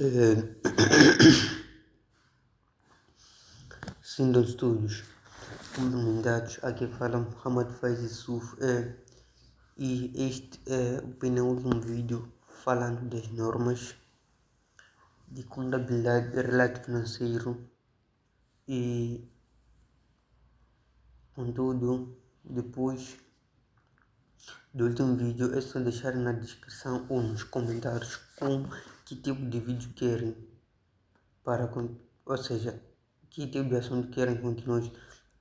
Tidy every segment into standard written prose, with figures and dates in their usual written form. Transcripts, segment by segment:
Eh, Sindon Studios, recomendados. Aqui fala Muhammad Faiz Yusuf. E este é o penúltimo vídeo falando das normas de contabilidade e relato financeiro. E, contudo, depois do último vídeo, é só deixar na descrição ou nos comentários com que tipo de vídeo querem, ou seja, que tipo de assunto querem que nós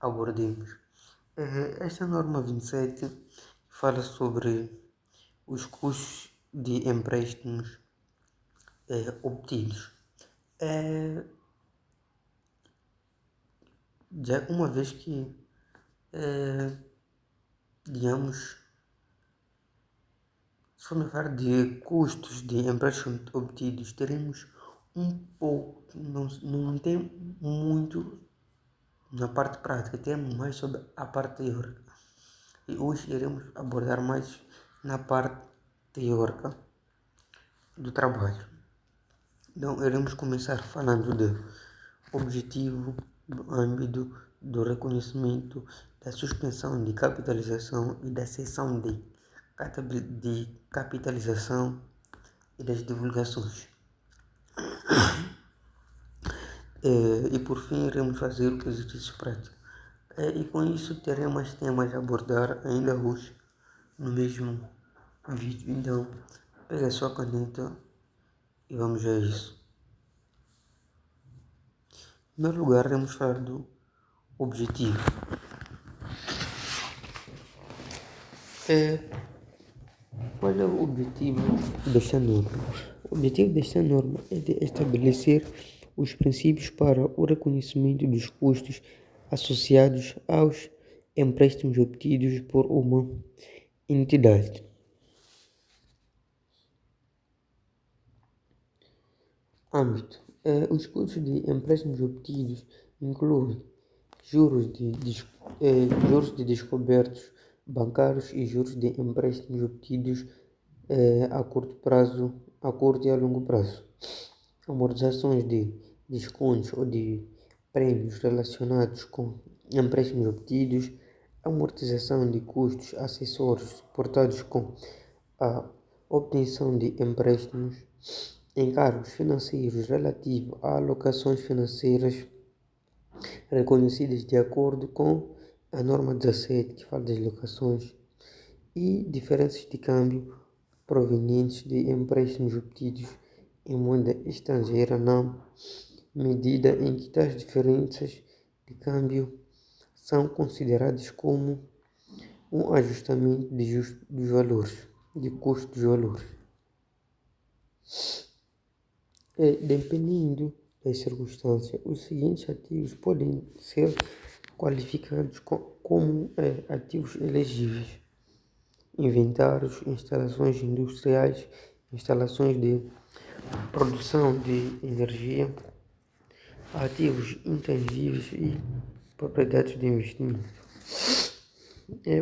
abordemos. Esta norma 27 fala sobre os custos de empréstimos obtidos. Já uma vez que, digamos, se formos falar de custos de empréstimos obtidos, teremos um pouco, não tem muito na parte prática, temos mais sobre a parte teórica. E hoje iremos abordar mais na parte teórica do trabalho. Então, iremos começar falando do objetivo, do âmbito, do reconhecimento, da suspensão de capitalização e da cessão de capitalização e das divulgações. E por fim, iremos fazer o exercício prático. E com isso, teremos mais temas a abordar ainda hoje no mesmo vídeo. Então, pegue a sua caneta e vamos a isso. Em primeiro lugar, iremos falar do objetivo. Qual é o objetivo desta norma? O objetivo desta norma é de estabelecer os princípios para o reconhecimento dos custos associados aos empréstimos obtidos por uma entidade. Âmbito. Os custos de empréstimos obtidos incluem juros de descobertos bancários e juros de empréstimos obtidos a curto e a longo prazo, amortizações de descontos ou de prêmios relacionados com empréstimos obtidos, amortização de custos acessórios suportados com a obtenção de empréstimos, encargos financeiros relativos a alocações financeiras reconhecidas de acordo com a norma 17, que fala das locações, e diferenças de câmbio provenientes de empréstimos obtidos em moeda estrangeira na medida em que tais diferenças de câmbio são consideradas como um ajustamento dos valores, de custo dos valores. Dependendo das circunstâncias, os seguintes ativos podem ser qualificados como ativos elegíveis: inventários, instalações industriais, instalações de produção de energia, ativos intangíveis e propriedades de investimento.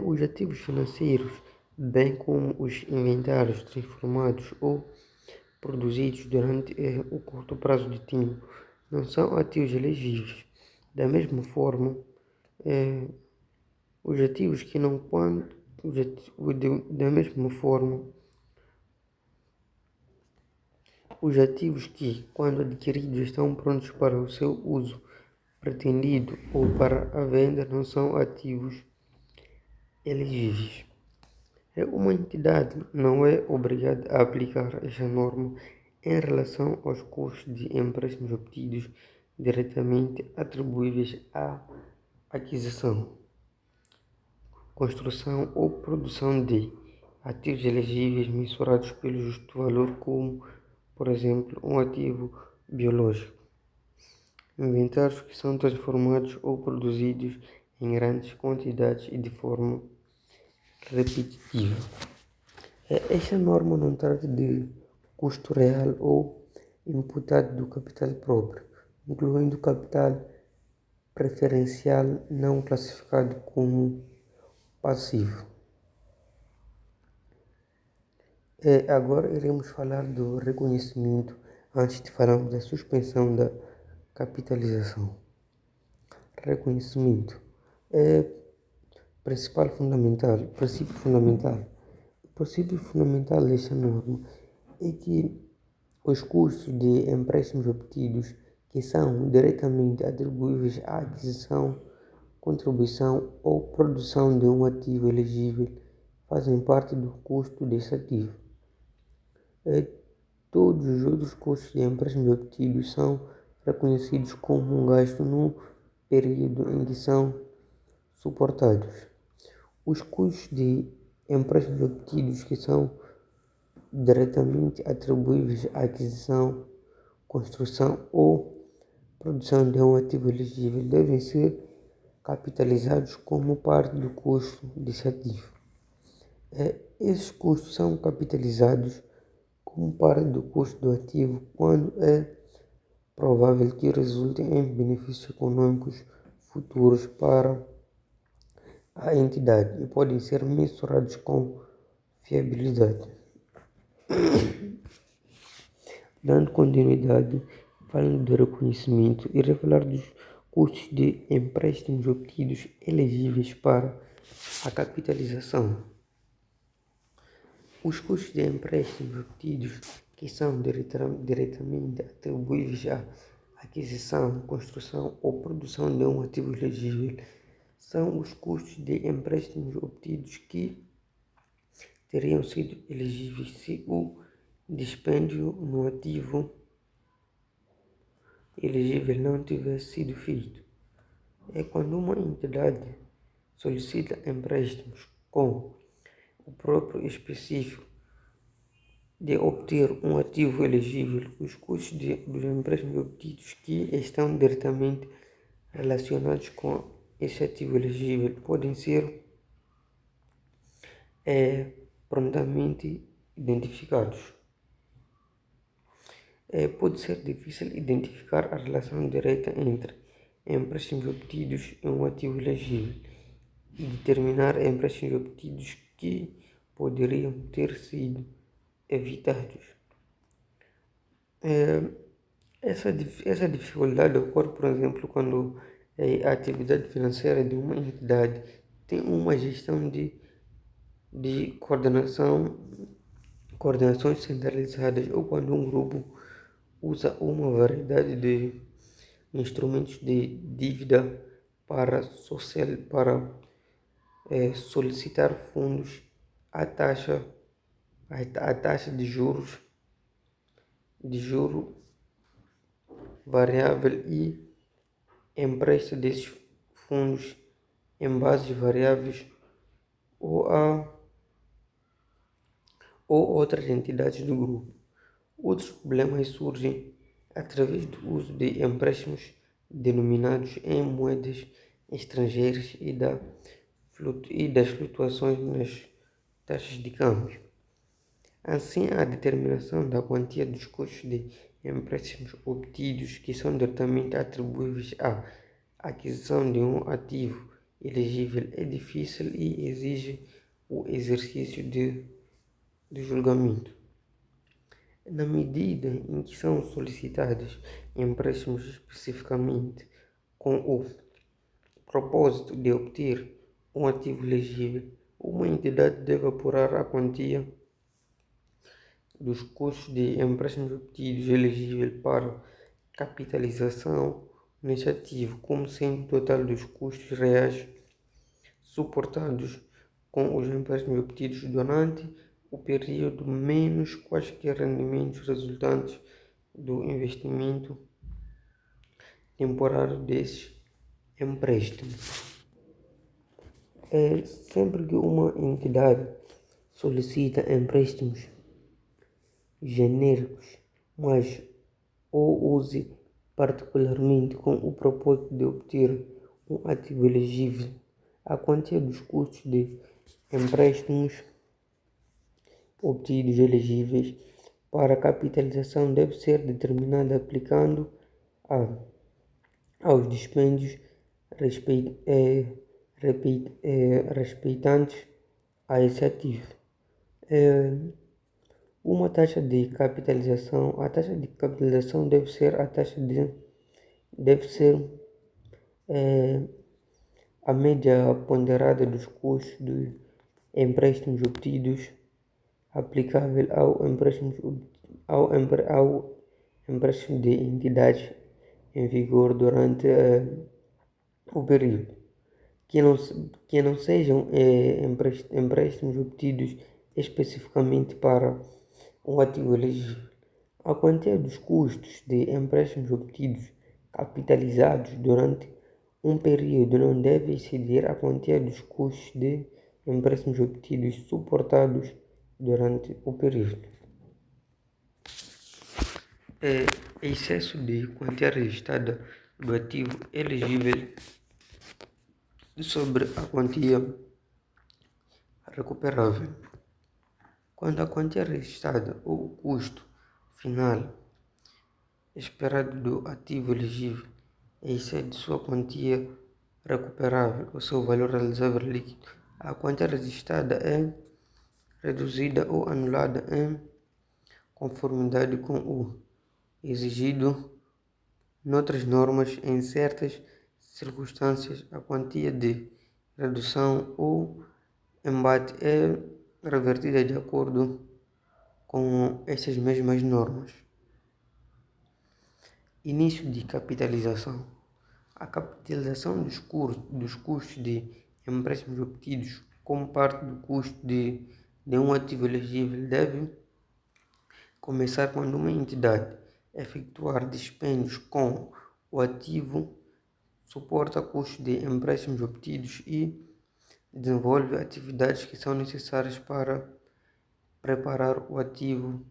Os ativos financeiros, bem como os inventários transformados ou produzidos durante o curto prazo de tempo, não são ativos elegíveis. Da mesma forma, os ativos que não quando da mesma forma, os ativos que, quando adquiridos, estão prontos para o seu uso pretendido ou para a venda, não são ativos elegíveis. Uma entidade não é obrigada a aplicar esta norma em relação aos custos de empréstimos obtidos diretamente atribuíveis à aquisição, construção ou produção de ativos elegíveis mensurados pelo justo valor, como, por exemplo, um ativo biológico, inventários que são transformados ou produzidos em grandes quantidades e de forma repetitiva. Esta norma não trata de custo real ou imputado do capital próprio, incluindo capital preferencial não classificado como passivo. Agora iremos falar do reconhecimento Antes de falarmos da suspensão da capitalização, reconhecimento é princípio fundamental. O princípio fundamental desta norma é que os custos de empréstimos obtidos que são diretamente atribuíveis à aquisição, contribuição ou produção de um ativo elegível fazem parte do custo desse ativo. Todos os outros custos de empréstimos obtidos são reconhecidos como um gasto no período em que são suportados. Os custos de empréstimos obtidos que são diretamente atribuíveis à aquisição, construção ou produção de um ativo elegível devem ser capitalizados como parte do custo desse ativo. Esses custos são capitalizados como parte do custo do ativo quando é provável que resultem em benefícios econômicos futuros para a entidade e podem ser mensurados com fiabilidade. Dando continuidade, falando do reconhecimento e revelar dos custos de empréstimos obtidos elegíveis para a capitalização. Os custos de empréstimos obtidos que são diretamente atribuíveis à aquisição, construção ou produção de um ativo elegível são os custos de empréstimos obtidos que teriam sido elegíveis se o dispêndio no ativo elegível não tivesse sido feito. É quando uma entidade solicita empréstimos com o próprio específico de obter um ativo elegível, os custos dos empréstimos obtidos que estão diretamente relacionados com esse ativo elegível podem ser prontamente identificados. Pode ser difícil identificar a relação direta entre empréstimos obtidos e um ativo elegível e determinar empréstimos obtidos que poderiam ter sido evitados. Essa dificuldade ocorre, por exemplo, quando a atividade financeira de uma entidade tem uma gestão de coordenações centralizadas ou quando um grupo usa uma variedade de instrumentos de dívida para solicitar fundos. A taxa de juro variável e empresta desses fundos em bases variáveis ou outras entidades do grupo. Outros problemas surgem através do uso de empréstimos denominados em moedas estrangeiras e das flutuações nas taxas de câmbio. Assim, a determinação da quantia dos custos de empréstimos obtidos que são diretamente atribuíveis à aquisição de um ativo elegível é difícil e exige o exercício de julgamento. Na medida em que são solicitados empréstimos especificamente com o propósito de obter um ativo elegível, uma entidade deve apurar a quantia dos custos de empréstimos obtidos elegível para capitalização nesse ativo, como sendo o total dos custos reais suportados com os empréstimos obtidos durante o período menos quaisquer rendimentos resultantes do investimento temporário desses empréstimos. Sempre que uma entidade solicita empréstimos genéricos, mas ou use particularmente com o propósito de obter um ativo elegível, a quantia dos custos de empréstimos obtidos elegíveis para capitalização deve ser determinada aplicando aos dispêndios respeitantes a esse ativo. Uma taxa de capitalização. A taxa de capitalização deve ser a média ponderada dos custos de empréstimos obtidos aplicável ao empréstimo de entidades em vigor durante o período, que não sejam empréstimos obtidos especificamente para um ativo elegível. A quantia dos custos de empréstimos obtidos capitalizados durante um período não deve exceder a quantia dos custos de empréstimos obtidos suportados durante o período. Excesso de quantia registrada do ativo elegível sobre a quantia recuperável. Quando a quantia registrada ou o custo final esperado do ativo elegível excede sua quantia recuperável ou seu valor realizável líquido, a quantia registrada é reduzida ou anulada em conformidade com o exigido noutras normas. Em certas circunstâncias, a quantia de redução ou embate é revertida de acordo com essas mesmas normas. Início de capitalização. A capitalização dos custos de empréstimos obtidos como parte do custo de um ativo elegível deve começar quando uma entidade efetuar dispêndios com o ativo, suporta custos de empréstimos obtidos e desenvolve atividades que são necessárias para preparar o ativo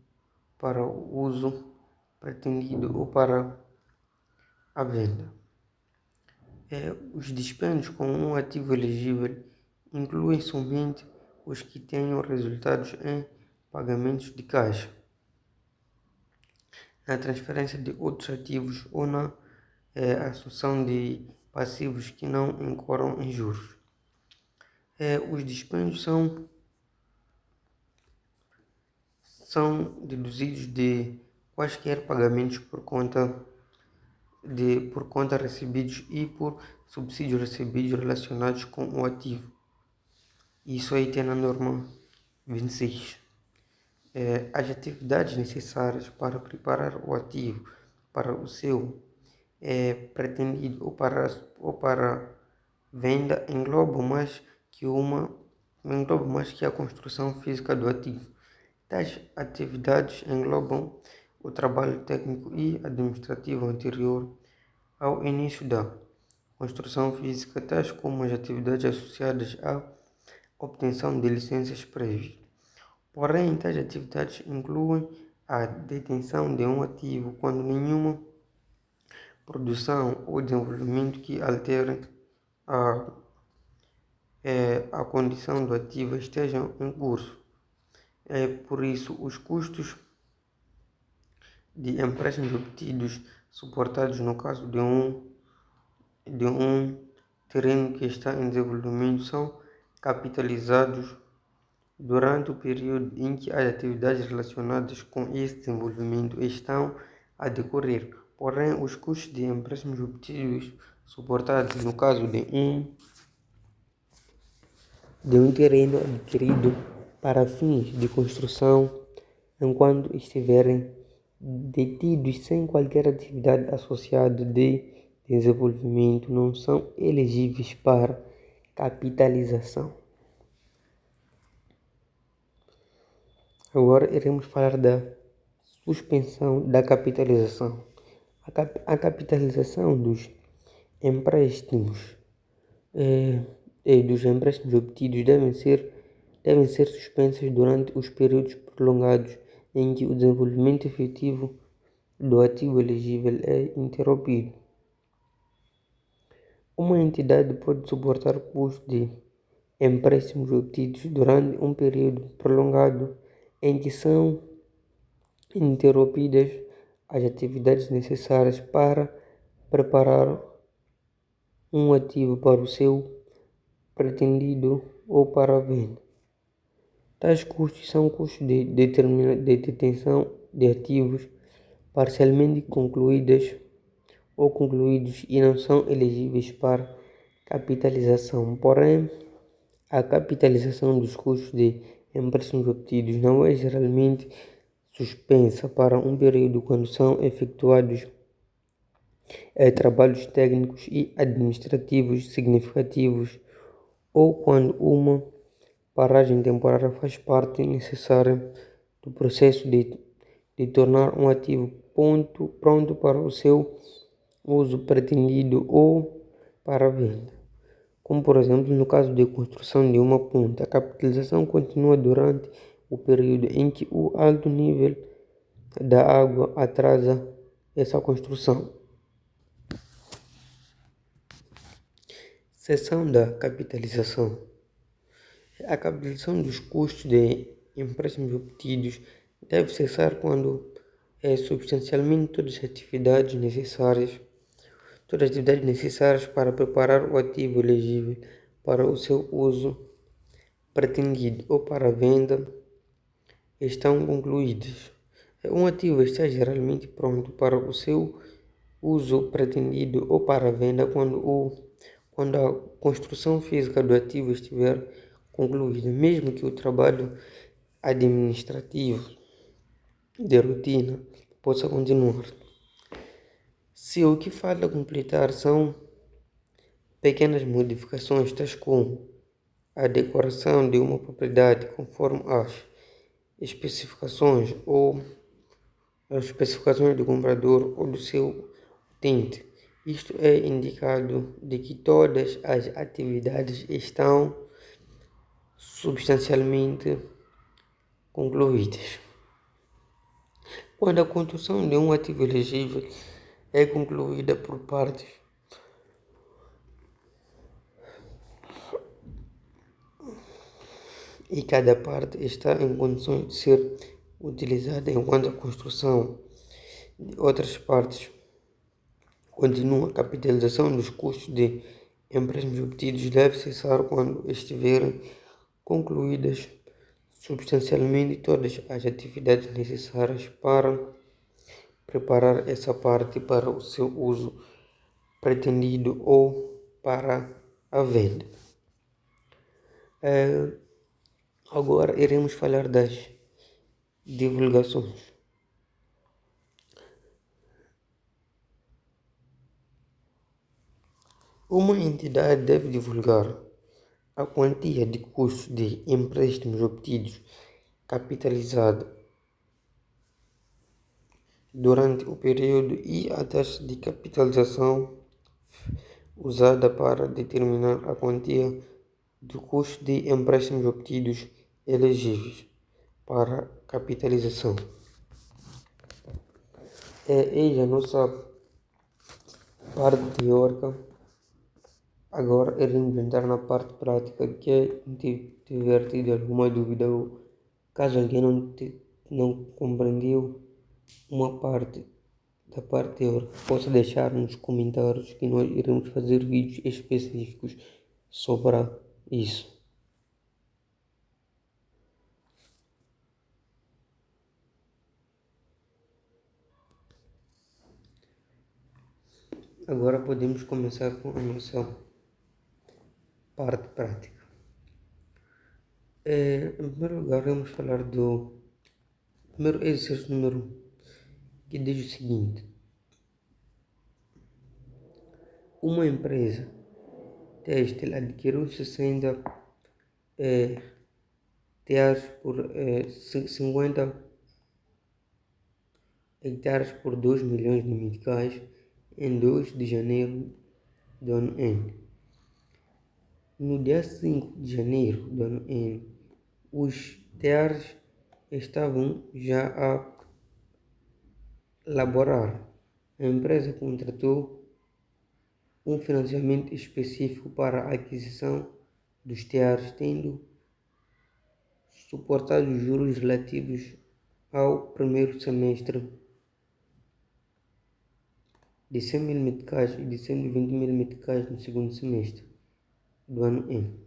para o uso pretendido ou para a venda. Os dispêndios com um ativo elegível incluem somente os que tenham resultados em pagamentos de caixa, na transferência de outros ativos ou na assunção de passivos que não incorram em juros. Os dispêndios são deduzidos de quaisquer pagamentos por conta recebidos e por subsídios recebidos relacionados com o ativo. Isso aí tem na norma 26. As atividades necessárias para preparar o ativo para o seu pretendido ou para venda englobam mais que a construção física do ativo. Tais atividades englobam o trabalho técnico e administrativo anterior ao início da construção física, tais como as atividades associadas à obtenção de licenças prévias. Porém, tais atividades incluem a detenção de um ativo quando nenhuma produção ou desenvolvimento que altere a condição do ativo estejam em curso. Por isso, os custos de empréstimos obtidos suportados no caso de um terreno que está em desenvolvimento são capitalizados durante o período em que as atividades relacionadas com esse desenvolvimento estão a decorrer. Porém, os custos de empréstimos obtidos suportados no caso de um terreno adquirido para fins de construção, enquanto estiverem detidos sem qualquer atividade associada de desenvolvimento, não são elegíveis para capitalização. Agora iremos falar da suspensão da capitalização. A capitalização dos empréstimos obtidos devem ser suspensas durante os períodos prolongados em que o desenvolvimento efetivo do ativo elegível é interrompido. Uma entidade pode suportar custos de empréstimos obtidos durante um período prolongado em que são interrompidas as atividades necessárias para preparar um ativo para o seu pretendido ou para a venda. Tais custos são custos de detenção de ativos parcialmente concluídas ou concluídos e não são elegíveis para capitalização. Porém, a capitalização dos custos de empréstimos obtidos não é geralmente suspensa para um período quando são efetuados trabalhos técnicos e administrativos significativos ou quando uma paragem temporária faz parte necessária do processo de tornar um ativo pronto para o seu uso pretendido ou para a venda. Como, por exemplo, no caso de construção de uma ponte, a capitalização continua durante o período em que o alto nível da água atrasa essa construção. Seção da capitalização. A capitalização dos custos de empréstimos obtidos deve cessar quando substancialmente todas as atividades necessárias para preparar o ativo elegível para o seu uso pretendido ou para a venda estão concluídas. Um ativo está geralmente pronto para o seu uso pretendido ou para a venda quando a construção física do ativo estiver concluída, mesmo que o trabalho administrativo de rotina possa continuar. Se o que falta completar são pequenas modificações, tais como a decoração de uma propriedade conforme as especificações ou as especificações do comprador ou do seu utente, isto é indicado de que todas as atividades estão substancialmente concluídas. Quando a construção de um ativo elegível é concluída por partes e cada parte está em condições de ser utilizada enquanto a construção de outras partes continua, a capitalização dos custos de empréstimos obtidos deve cessar quando estiverem concluídas substancialmente todas as atividades necessárias para preparar essa parte para o seu uso pretendido ou para a venda. Agora iremos falar das divulgações. Uma entidade deve divulgar a quantia de custos de empréstimos obtidos capitalizada durante o período e a taxa de capitalização usada para determinar a quantia do custo de empréstimos obtidos elegíveis para capitalização. Eis a nossa parte teórica. Agora iremos entrar na parte prática. Quem tiver tido alguma dúvida ou caso alguém não compreendeu uma parte da parte teórica, possa deixar nos comentários que nós iremos fazer vídeos específicos sobre isso. Agora podemos começar com a nossa parte prática. Em primeiro lugar, vamos falar do primeiro exercício número 1, que diz o seguinte: uma empresa têxtil adquiriu 60 hectares por 50 hectares por 2 milhões de meticais em 2 de janeiro do ano N. No dia 5 de janeiro do ano N, os teares estavam já a laborar. A empresa contratou um financiamento específico para a aquisição dos teares, tendo suportado os juros relativos ao primeiro semestre de 100 mil meticais e de 120 mil meticais no segundo semestre do ano N.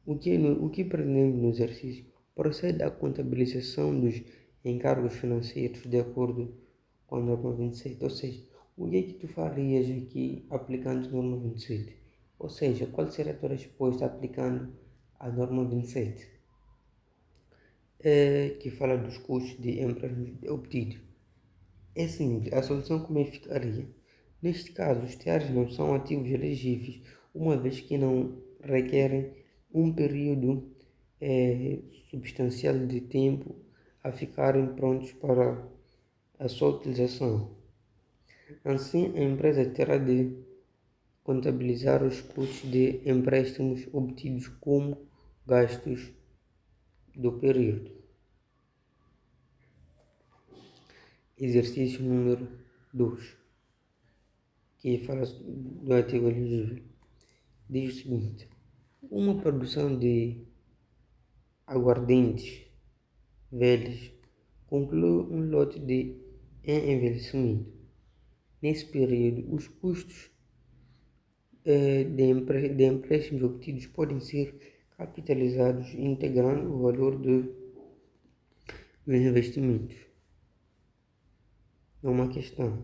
O que pretendemos no exercício? Procede à contabilização dos encargos financeiros de acordo com a norma 27. Ou seja, o que é que tu farias aqui aplicando a norma 27? Ou seja, qual seria a tua resposta aplicando a norma 27? Que fala dos custos de empréstimos obtidos. É simples, a solução como é que ficaria? Neste caso, os TEAs não são ativos elegíveis, uma vez que não requerem um período substancial de tempo a ficarem prontos para a sua utilização. Assim, a empresa terá de contabilizar os custos de empréstimos obtidos como gastos do período. Exercício número 2, que fala do ativo elegível. Diz o seguinte: uma produção de aguardentes velhos conclui um lote em envelhecimento. Nesse período, os custos de empréstimos obtidos podem ser capitalizados, integrando o valor dos investimentos. É uma questão.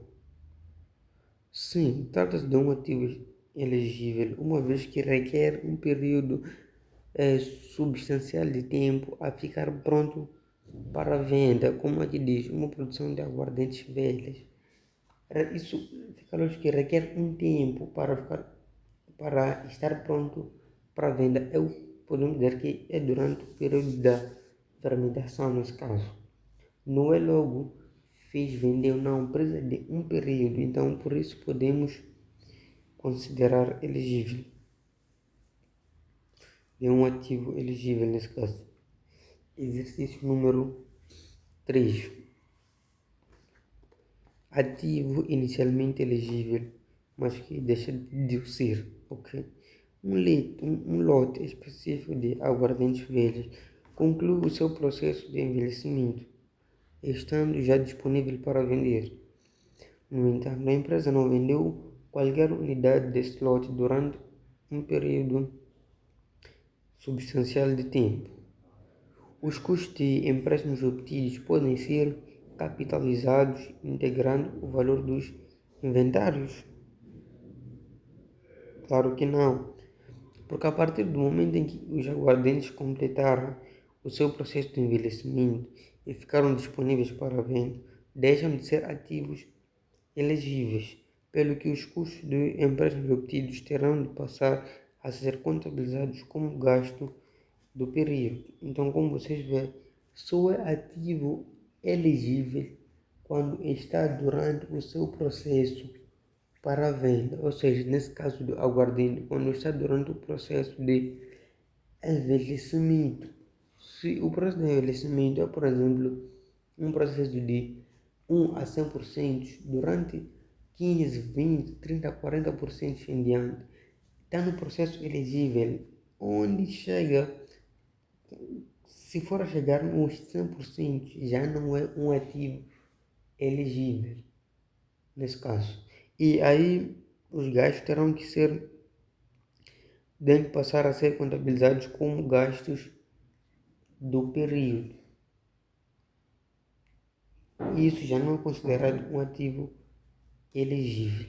Sim, trata-se de um ativo elegível, uma vez que requer um período substancial de tempo a ficar pronto para a venda, como aqui diz, uma produção de aguardentes velhas. Isso fica lógico que requer um tempo para estar pronto para a venda. Podemos dizer que é durante o período da fermentação, nesse caso. Não é logo fez, vendeu, não, precisa de um período, então por isso podemos considerar elegível. É um ativo elegível nesse caso. Exercício número 3. Ativo inicialmente elegível, mas que deixa de o ser, ok? Um lote específico de aguardentes velhos conclui o seu processo de envelhecimento, estando já disponível para vender. No entanto, a empresa não vendeu qualquer unidade desse lote durante um período substancial de tempo. Os custos de empréstimos obtidos podem ser capitalizados integrando o valor dos inventários? Claro que não, porque a partir do momento em que os aguardentes completaram o seu processo de envelhecimento e ficaram disponíveis para venda, deixam de ser ativos elegíveis, pelo que os custos de empréstimos obtidos terão de passar a ser contabilizados como gasto do período. Então, como vocês veem, só é ativo elegível quando está durante o seu processo para a venda, ou seja, nesse caso do aguardente, quando está durante o processo de envelhecimento. Se o processo de envelhecimento é, por exemplo, um processo de 1 a 100% durante 15, 20, 30, 40% em diante, está no processo elegível, onde chega, se for a chegar nos 100%, já não é um ativo elegível, nesse caso. E aí, os gastos devem passar a ser contabilizados como gastos do período. Isso já não é considerado um ativo elegível.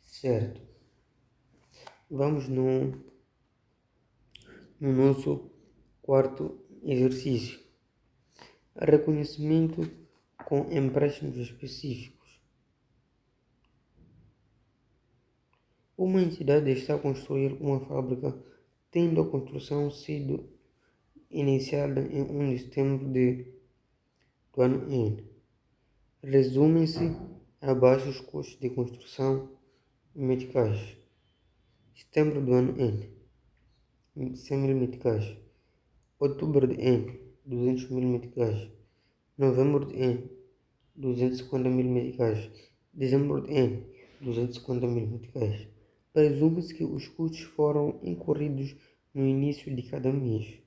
Certo. Vamos no nosso quarto exercício. Reconhecimento com empréstimos específicos. Uma entidade está a construir uma fábrica, tendo a construção sido iniciada em 1 de setembro do ano N. Resumem-se abaixo os custos de construção meticais. Setembro do ano N, 100.000 meticais. Outubro de N, 200.000 meticais. Novembro de N, 250.000 meticais. Dezembro de N, 250.000 meticais. Presume-se que os custos foram incorridos no início de cada mês.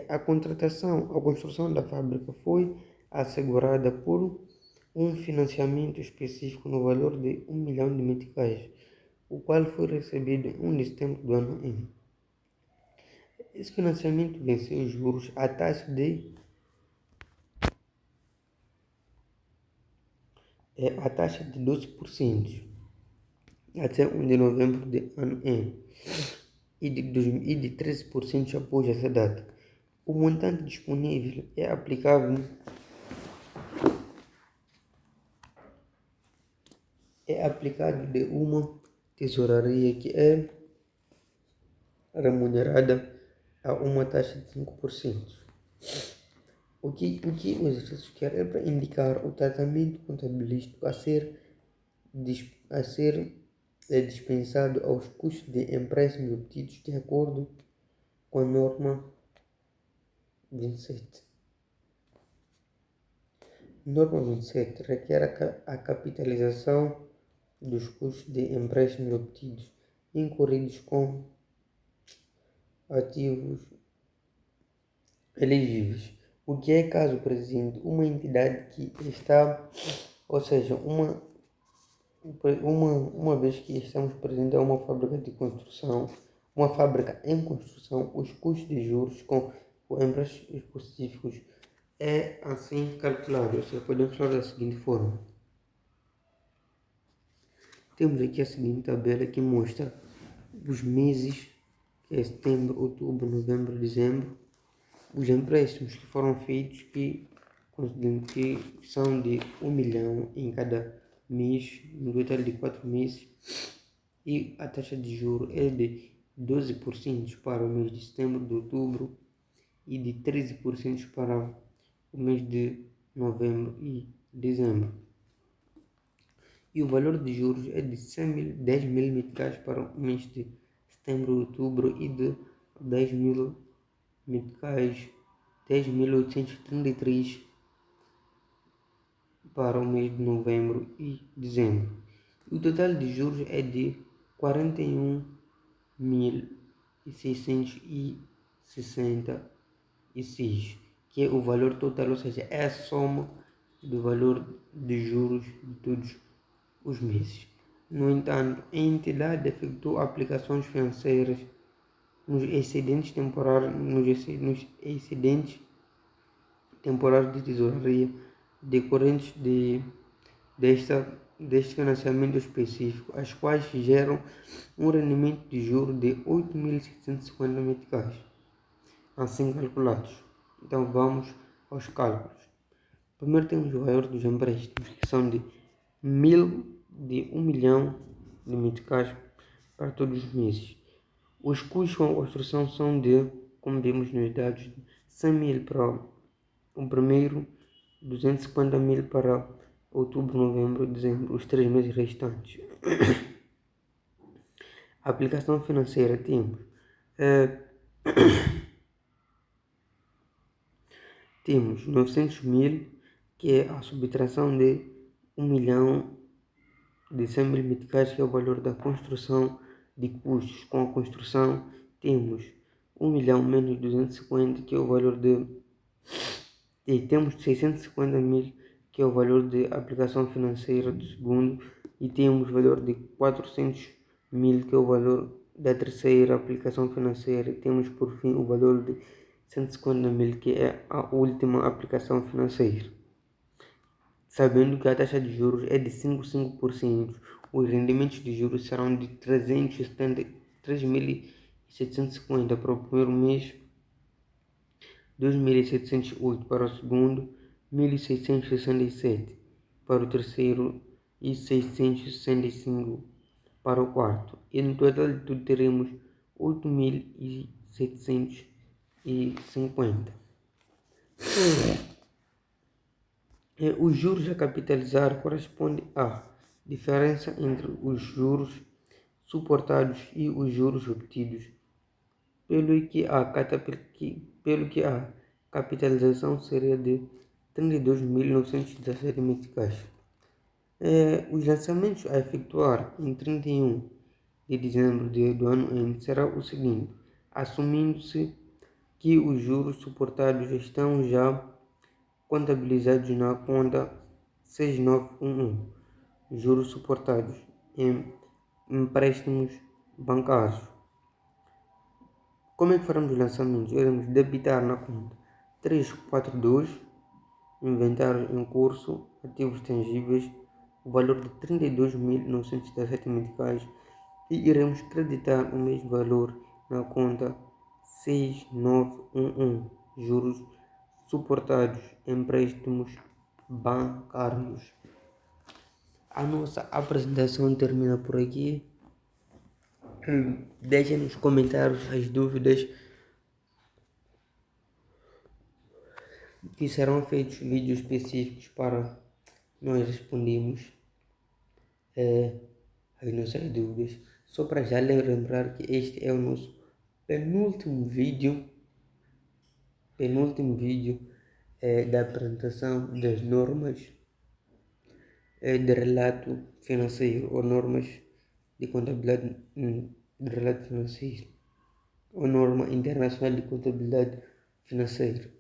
A construção da fábrica foi assegurada por um financiamento específico no valor de 1 milhão de meticais, o qual foi recebido em 1 de setembro do ano N. Esse financiamento venceu os juros à taxa de a taxa de 12% até 1 de novembro de ano em e de 13% após essa data. O montante disponível é aplicado de uma tesouraria que é remunerada a uma taxa de 5%. O que o exercício quer é para indicar o tratamento contabilístico a ser dispensado aos custos de empréstimos obtidos de acordo com a norma 27. Norma 27 requer a capitalização dos custos de empréstimos obtidos incorridos com ativos elegíveis, o que é caso presente uma entidade que está, ou seja, uma vez que estamos presentes a uma fábrica em construção, os custos de juros com empréstimos específicos é assim calculado, ou seja, podemos falar da seguinte forma. Temos aqui a seguinte tabela que mostra os meses, que é setembro, outubro, novembro, dezembro, os empréstimos que foram feitos que são de 1 milhão em cada mês, no total de 4 meses, e a taxa de juros é de 12% para o mês de setembro, de outubro, e de 13% para o mês de novembro e dezembro. E o valor de juros é de 10 mil meticais para o mês de setembro e outubro e de 10 mil meticais, 10.833 para o mês de novembro e dezembro. E o total de juros é de 41.666, que é o valor total, ou seja, é a soma do valor de juros de todos os meses. No entanto, a entidade efetuou aplicações financeiras nos excedentes temporários de tesouraria decorrentes deste financiamento específico, as quais geram um rendimento de juros de 8.750 meticais, assim calculados. Então vamos aos cálculos. Primeiro temos o valor dos empréstimos, que são de 1 milhão de meticais para todos os meses. Os custos com a construção são de, como vimos nos dados, 100 mil para o primeiro, 250 mil para outubro, novembro e dezembro, os 3 meses restantes. A aplicação financeira temos 900 mil, que é a subtração de 1 milhão de 100 mil meticais, que é o valor da construção de custos com a construção. Temos 1 milhão menos 250, que é o valor e temos 650 mil, que é o valor de aplicação financeira do segundo, e temos o valor de 400 mil, que é o valor da terceira aplicação financeira. Temos por fim o valor de 150 mil, que é a última aplicação financeira. Sabendo que a taxa de juros é de 5,5%, os rendimentos de juros serão de 3.750 para o primeiro mês, 2.708 para o segundo, 1.667 para o terceiro e 665 para o quarto. E no total de tudo teremos 8.750. Os juros a capitalizar correspondem à diferença entre os juros suportados e os juros obtidos, pelo que a capitalização seria de 32.917 meticais. Os lançamentos a efetuar em 31 de dezembro do ano em será o seguinte, assumindo-se que os juros suportados estão já contabilizados na conta 6911, juros suportados em empréstimos bancários. Como é que faremos os lançamentos? Iremos debitar na conta 342, inventário em curso, ativos tangíveis, o valor de 32.917 meticais, e iremos creditar o mesmo valor na conta 6911, juros suportados, empréstimos bancários. A nossa apresentação termina por aqui. Deixem nos comentários as dúvidas, que serão feitos vídeos específicos para nós respondermos as nossas dúvidas. Só para já lembrar que este é o nosso penúltimo vídeo da apresentação das normas de relato financeiro, ou normas de contabilidade de relato financeiro, ou norma internacional de contabilidade financeira.